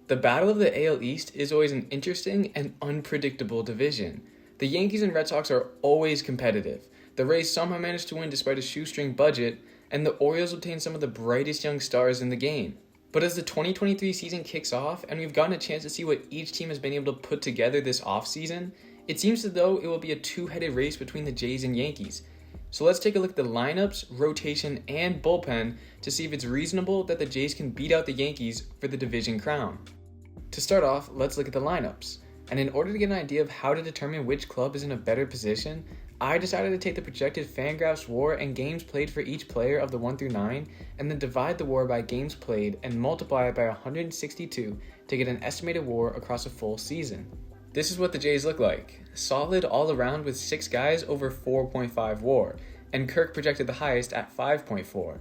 The battle of the AL East is always an interesting and unpredictable division. The Yankees and Red Sox are always competitive. The Rays somehow managed to win despite a shoestring budget, and the Orioles obtain some of the brightest young stars in the game. But as the 2023 season kicks off and we've gotten a chance to see what each team has been able to put together this offseason, it seems as though it will be a two-headed race between the Jays and Yankees. So let's take a look at the lineups, rotation, and bullpen to see if it's reasonable that the Jays can beat out the Yankees for the division crown. To start off, let's look at the lineups. And in order to get an idea of how to determine which club is in a better position, I decided to take the projected Fangraphs WAR and games played for each player of the 1 through 9, and then divide the WAR by games played and multiply it by 162 to get an estimated WAR across a full season. This is what the Jays look like. Solid all around with 6 guys over 4.5 WAR, and Kirk projected the highest at 5.4.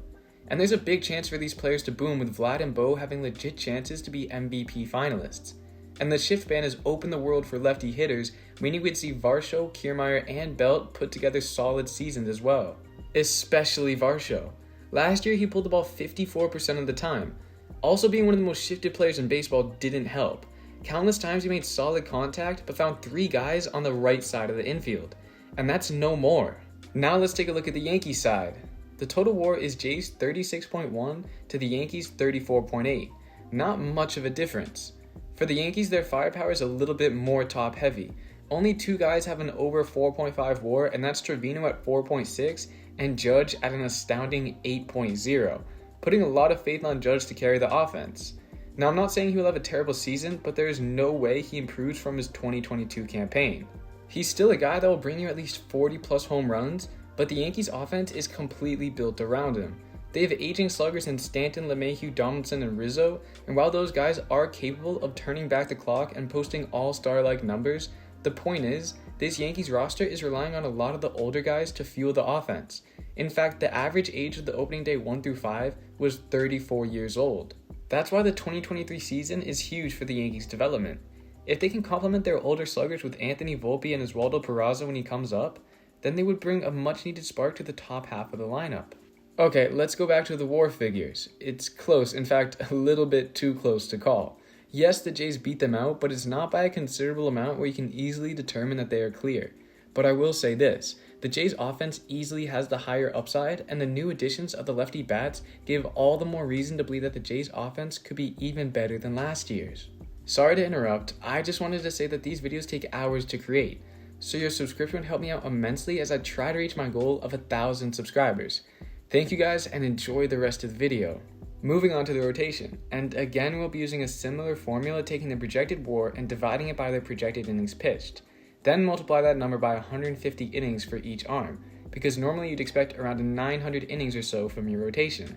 And there's a big chance for these players to boom, with Vlad and Bo having legit chances to be MVP finalists. And the shift ban has opened the world for lefty hitters, meaning we'd see Varsho, Kiermaier, and Belt put together solid seasons as well. Especially Varsho. Last year he pulled the ball 54% of the time. Also, being one of the most shifted players in baseball didn't help. Countless times he made solid contact, but found 3 guys on the right side of the infield. And that's no more. Now let's take a look at the Yankees side. The total WAR is Jays 36.1 to the Yankees 34.8. Not much of a difference. For the Yankees, their firepower is a little bit more top heavy. Only 2 guys have an over 4.5 WAR, and that's Trevino at 4.6 and Judge at an astounding 8.0, putting a lot of faith on Judge to carry the offense. Now, I'm not saying he will have a terrible season, but there is no way he improves from his 2022 campaign. He's still a guy that will bring you at least 40 plus home runs, but the Yankees offense is completely built around him. They have aging sluggers in Stanton, LeMahieu, Donaldson, and Rizzo, and while those guys are capable of turning back the clock and posting all-star-like numbers, the point is, this Yankees roster is relying on a lot of the older guys to fuel the offense. In fact, the average age of the opening day 1 through 5 was 34 years old. That's why the 2023 season is huge for the Yankees' development. If they can complement their older sluggers with Anthony Volpe and Oswaldo Peraza when he comes up, then they would bring a much-needed spark to the top half of the lineup. Okay, let's go back to the WAR figures. It's close, in fact, a little bit too close to call. Yes, the Jays beat them out, but it's not by a considerable amount where you can easily determine that they are clear. But I will say this, the Jays offense easily has the higher upside, and the new additions of the lefty bats give all the more reason to believe that the Jays offense could be even better than last year's. Sorry to interrupt, I just wanted to say that these videos take hours to create, so your subscription would help me out immensely as I try to reach my goal of 1,000 subscribers. Thank you guys, and enjoy the rest of the video. Moving on to the rotation, and again we'll be using a similar formula, taking the projected WAR and dividing it by the projected innings pitched. Then multiply that number by 150 innings for each arm, because normally you'd expect around 900 innings or so from your rotation.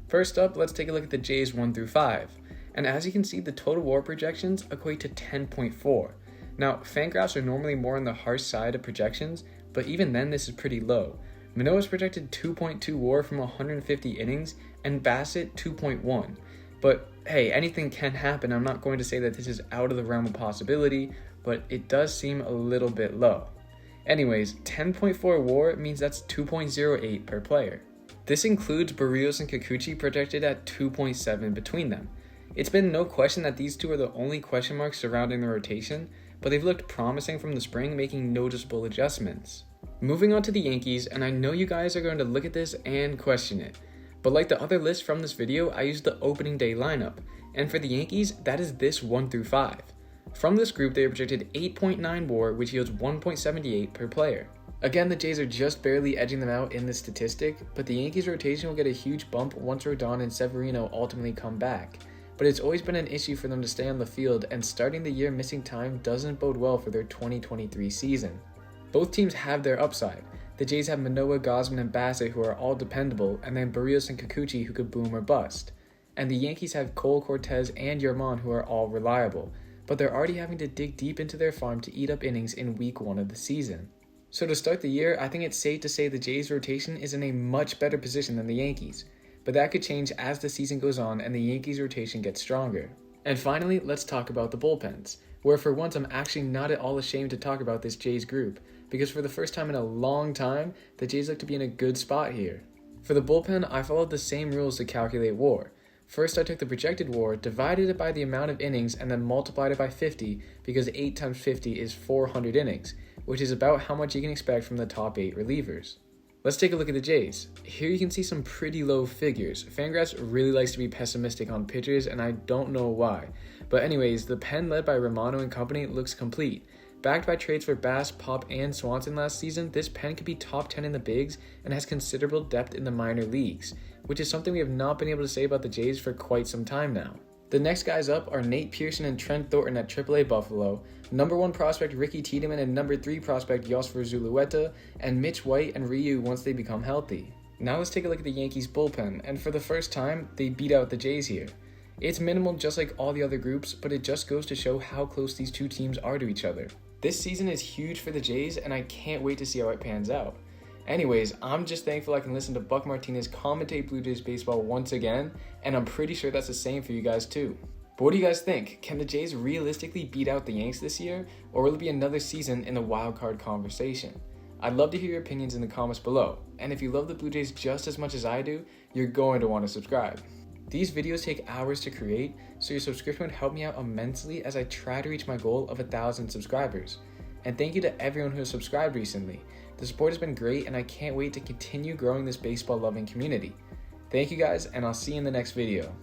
First up, let's take a look at the Jays 1 through 5, and as you can see, the total WAR projections equate to 10.4. Now, Fangraphs are normally more on the harsh side of projections, but even then this is pretty low. Manoah's projected 2.2 WAR from 150 innings, and Bassett 2.1. But hey, anything can happen. I'm not going to say that this is out of the realm of possibility, but it does seem a little bit low. Anyways, 10.4 WAR means that's 2.08 per player. This includes Barrios and Kikuchi projected at 2.7 between them. It's been no question that these two are the only question marks surrounding the rotation, but they've looked promising from the spring, making noticeable adjustments. Moving on to the Yankees, and I know you guys are going to look at this and question it, but like the other list from this video, I used the opening day lineup, and for the Yankees, that is this 1 through 5. From this group, they are projected 8.9 WAR, which yields 1.78 per player. Again, the Jays are just barely edging them out in this statistic, but the Yankees rotation will get a huge bump once Rodon and Severino ultimately come back. But it's always been an issue for them to stay on the field, and starting the year missing time doesn't bode well for their 2023 season. Both teams have their upside. The Jays have Manoah, Gausman, and Bassett, who are all dependable, and then Barrios and Kikuchi, who could boom or bust. And the Yankees have Cole, Cortez, and Yerman, who are all reliable, but they're already having to dig deep into their farm to eat up innings in week 1 of the season. So to start the year, I think it's safe to say the Jays rotation is in a much better position than the Yankees, but that could change as the season goes on and the Yankees rotation gets stronger. And finally, let's talk about the bullpens, where for once I'm actually not at all ashamed to talk about this Jays group, because for the first time in a long time, the Jays look to be in a good spot here. For the bullpen, I followed the same rules to calculate WAR. First, I took the projected WAR, divided it by the amount of innings, and then multiplied it by 50 because 8 times 50 is 400 innings, which is about how much you can expect from the top 8 relievers. Let's take a look at the Jays. Here you can see some pretty low figures. Fangraphs really likes to be pessimistic on pitchers, and I don't know why. But anyways, the pen led by Romano and company looks complete. Backed by trades for Bass, Pop, and Swanson last season, this pen could be top 10 in the bigs and has considerable depth in the minor leagues, which is something we have not been able to say about the Jays for quite some time now. The next guys up are Nate Pearson and Trent Thornton at AAA Buffalo, number 1 prospect Ricky Tiedemann and number 3 prospect Yosfer Zulueta, and Mitch White and Ryu once they become healthy. Now let's take a look at the Yankees bullpen, and for the first time, they beat out the Jays here. It's minimal just like all the other groups, but it just goes to show how close these two teams are to each other. This season is huge for the Jays, and I can't wait to see how it pans out. Anyways, I'm just thankful I can listen to Buck Martinez commentate Blue Jays baseball once again, and I'm pretty sure that's the same for you guys too. But what do you guys think? Can the Jays realistically beat out the Yanks this year, or will it be another season in the wildcard conversation? I'd love to hear your opinions in the comments below, and if you love the Blue Jays just as much as I do, you're going to want to subscribe. These videos take hours to create, so your subscription would help me out immensely as I try to reach my goal of 1,000 subscribers. And thank you to everyone who has subscribed recently. The support has been great, and I can't wait to continue growing this baseball loving community. Thank you guys, and I'll see you in the next video.